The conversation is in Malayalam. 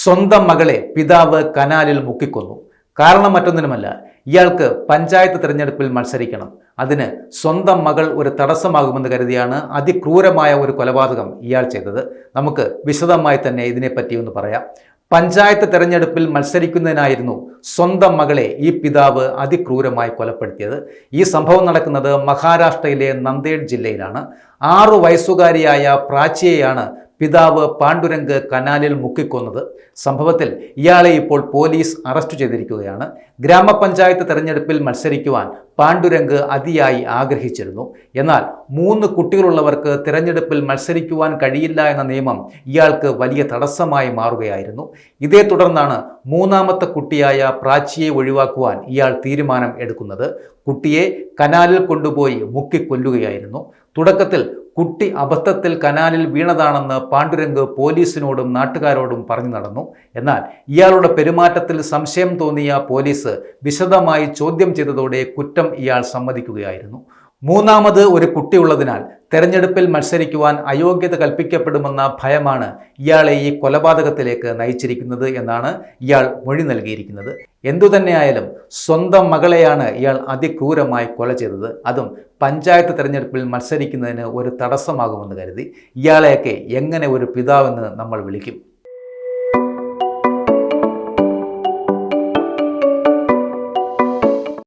സ്വന്തം മകളെ പിതാവ് കനാലിൽ മുക്കിക്കൊന്നു. കാരണം മറ്റൊന്നിനുമല്ല, ഇയാൾക്ക് പഞ്ചായത്ത് തിരഞ്ഞെടുപ്പിൽ മത്സരിക്കണം. അതിന് സ്വന്തം മകൾ ഒരു തടസ്സമാകുമെന്ന് കരുതിയാണ് അതിക്രൂരമായ ഒരു കൊലപാതകം ഇയാൾ ചെയ്തത്. നമുക്ക് വിശദമായി തന്നെ ഇതിനെപ്പറ്റി ഒന്ന് പറയാം. പഞ്ചായത്ത് തെരഞ്ഞെടുപ്പിൽ മത്സരിക്കുന്നതിനായിരുന്നു സ്വന്തം മകളെ ഈ പിതാവ് അതിക്രൂരമായി കൊലപ്പെടുത്തിയത്. ഈ സംഭവം നടക്കുന്നത് മഹാരാഷ്ട്രയിലെ നന്ദേഡ് ജില്ലയിലാണ്. 6 വയസ്സുകാരിയായ പ്രാച്ചിയെയാണ് പിതാവ് പാണ്ഡുരംഗ് കനാലിൽ മുക്കിക്കൊന്നത്. സംഭവത്തിൽ ഇയാളെ ഇപ്പോൾ പോലീസ് അറസ്റ്റ് ചെയ്തിരിക്കുകയാണ്. ഗ്രാമപഞ്ചായത്ത് തെരഞ്ഞെടുപ്പിൽ മത്സരിക്കുവാൻ പാണ്ഡുരംഗ് അതിയായി ആഗ്രഹിച്ചിരുന്നു. എന്നാൽ 3 കുട്ടികളുള്ളവർക്ക് തിരഞ്ഞെടുപ്പിൽ മത്സരിക്കുവാൻ കഴിയില്ല എന്ന നിയമം ഇയാൾക്ക് വലിയ തടസ്സമായി മാറുകയായിരുന്നു. ഇതേ തുടർന്നാണ് 3ാമത്തെ കുട്ടിയായ പ്രാച്ചിയെ ഒഴിവാക്കുവാൻ ഇയാൾ തീരുമാനം എടുക്കുന്നത്. കുട്ടിയെ കനാലിൽ കൊണ്ടുപോയി മുക്കിക്കൊല്ലുകയായിരുന്നു. തുടക്കത്തിൽ കുട്ടി അബദ്ധത്തിൽ കനാലിൽ വീണതാണെന്ന് പാണ്ഡുരംഗ് പോലീസിനോടും നാട്ടുകാരോടും പറഞ്ഞു നടന്നു. എന്നാൽ ഇയാളുടെ പെരുമാറ്റത്തിൽ സംശയം തോന്നിയ പോലീസ് വിശദമായി ചോദ്യം ചെയ്തതോടെ കുറ്റം ഇയാൾ സമ്മതിക്കുകയായിരുന്നു. 3ാമത് ഒരു കുട്ടിയുള്ളതിനാൽ തെരഞ്ഞെടുപ്പിൽ മത്സരിക്കുവാൻ അയോഗ്യത കൽപ്പിക്കപ്പെടുമെന്ന ഭയമാണ് ഇയാളെ ഈ കൊലപാതകത്തിലേക്ക് നയിച്ചിരിക്കുന്നത് എന്നാണ് ഇയാൾ മൊഴി നൽകിയിരിക്കുന്നത്. എന്തുതന്നെയായാലും സ്വന്തം മകളെയാണ് ഇയാൾ അതിക്രൂരമായി കൊല ചെയ്തത്. അതും പഞ്ചായത്ത് തെരഞ്ഞെടുപ്പിൽ മത്സരിക്കുന്നതിന് ഒരു തടസ്സമാകുമെന്ന് കരുതി. ഇയാളെയൊക്കെ എങ്ങനെ ഒരു പിതാവെന്ന് നമ്മൾ വിളിക്കും?